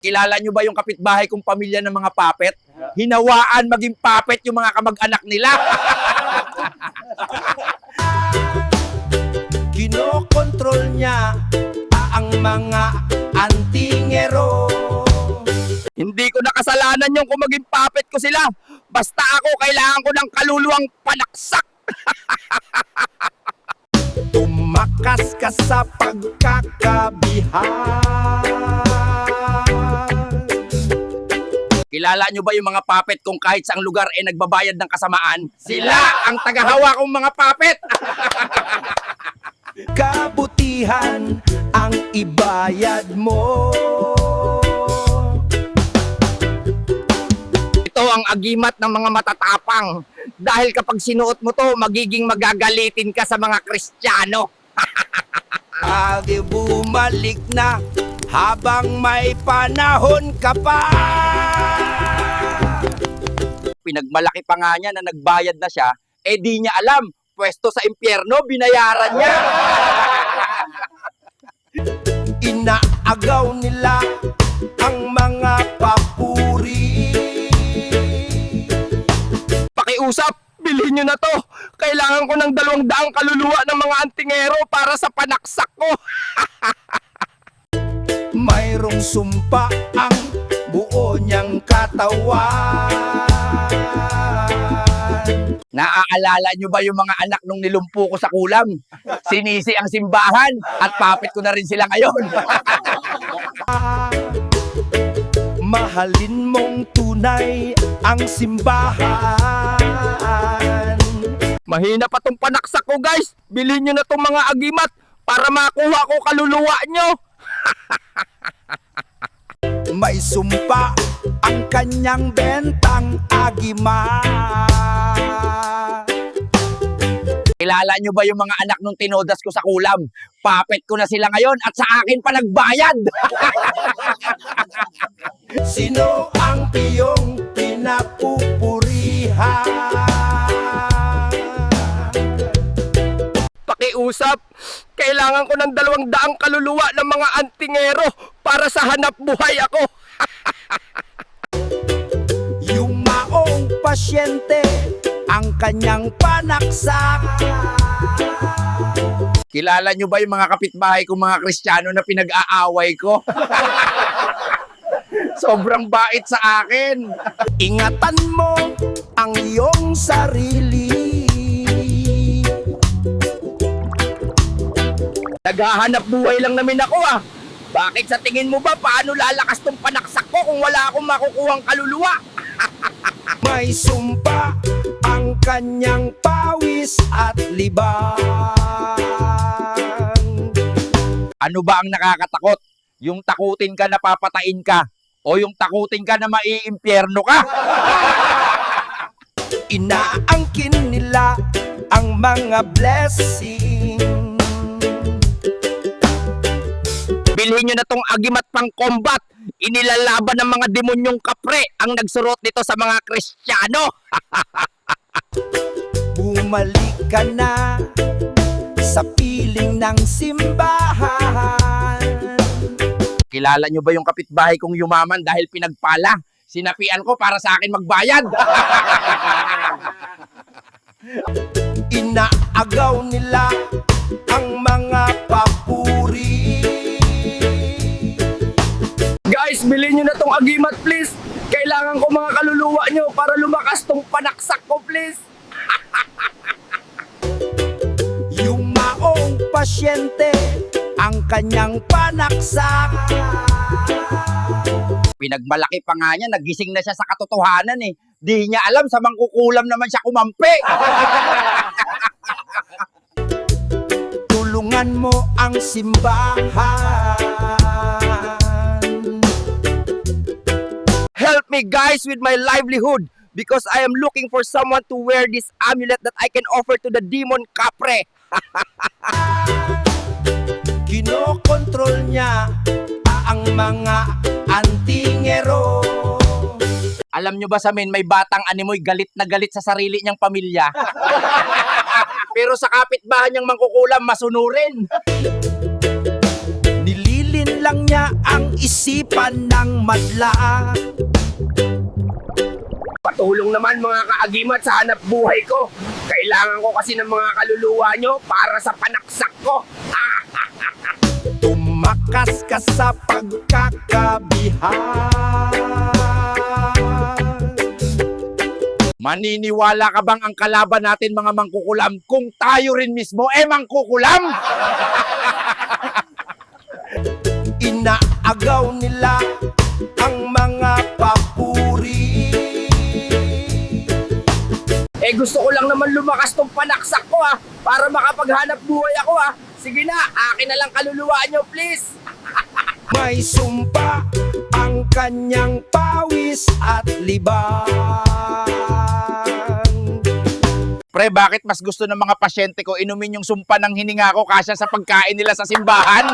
Kilala nyo ba yung kapitbahay kong pamilya ng mga puppet? Hinawaan maging puppet yung mga kamag-anak nila. Kinokontrol niya ang mga antingero. Hindi ko nakasalanan yung kung maging puppet ko sila. Basta ako, kailangan ko ng kaluluwang panaksak. Tumakas ka sa pagkakabihan. Kilala nyo ba yung mga puppet kung kahit saang lugar ay nagbabayad ng kasamaan? Sila ang tagahawa kong mga puppet. Kabutihan ang ibayad mo. Ito ang agimat ng mga matatapang. Dahil kapag sinuot mo to, magiging magagalitin ka sa mga Kristiyano. Agi bumalik na habang may panahon ka pa. Pinagmalaki pa nga niya na nagbayad na siya, eh di niya alam, pwesto sa impyerno, binayaran niya. Inaagaw nila ang mga papuri. Pakiusap, bilhin nyo na to. Kailangan ko ng 200 kaluluwa ng mga antingero para sa panaksak ko. Mayroong sumpa ang buo niyang katawan. Naaalala nyo ba yung mga anak nung nilumpo ko sa kulam? Sinisi ang simbahan at puppet ko na rin sila ngayon. Mahalin mong tunay ang simbahan. Mahina pa tong panaksak ko, guys. Bilhin nyo na tong mga agimat para makuha ko kaluluwa nyo. May sumpa ang kanyang bentang agimat. Kilala nyo ba yung mga anak nung tinodas ko sa kulam? Puppet ko na sila ngayon at sa akin pa nagbayad. Sino ang iyong pinapupurihan? Pakiusap, kailangan ko ng 200 kaluluwa ng mga antingero para sa hanap buhay ako. Yung maong pasyente ang kanyang panaksak. Kilala nyo ba yung mga kapitbahay kong mga Kristiyano na pinag-aaway ko? Sobrang bait sa akin. Ingatan mo ang iyong sarili. Naghahanap buhay lang namin ako ah. Bakit sa tingin mo ba paano lalakas tong panaksak ko kung wala akong makukuhang kaluluwa? May sumpa ang kanyang pawis at libang. Ano ba ang nakakatakot? Yung takutin ka na papatain ka? O yung takutin ka na maiimpyerno ka? Inaangkin nila ang mga blessing. Bilhin nyo na tong agimat pang combat. Inilalaban ng mga demonyong kapre ang nagsurot nito sa mga Kristiyano. Bumalik ka na sa piling ng simbahan. Kilala nyo ba yung kapitbahay kong yumaman dahil pinagpala? Sinapian ko para sa akin magbayad. Inaagaw nila ang mga papuri. Guys, bilhin nyo na tong agimat please. Kailangan ko mga kaluluwa nyo para lumakas tong panaksak ko please. Yung maong pasyente ang kanyang panaksak. Pinagmalaki pa nga niya, nagising na siya sa katotohanan eh. Di niya alam, sa mangkukulam naman siya kumampi. Tulungan mo ang simbahan. Help me guys with my livelihood because I am looking for someone to wear this amulet that I can offer to the demon kapre. Kinokontrol niya ang mga antingero. Alam nyo ba sa amin, may batang animoy galit na galit sa sarili niyang pamilya. Pero sa kapitbahay niyang mangkukulam, masunurin. Nililin lang niya ang isipan ng madla. Patulong naman mga kaagimat sa hanap buhay ko. Kailangan ko kasi ng mga kaluluwa nyo para sa panaksak ko. Tumakas ka sa pagkakabihan. Maniniwala ka bang ang kalaban natin mga mangkukulam kung tayo rin mismo mangkukulam? Inaagaw nila ang mga papuri. Gusto ko lang naman lumakas tong panaksak ko para makapaghanap buhay ako Sige na, akin na lang kaluluwa nyo please. May sumpa ang kanyang pawis at libang. Pre, bakit mas gusto ng mga pasyente ko inumin yung sumpa ng hininga ko kasya sa pagkain nila sa simbahan?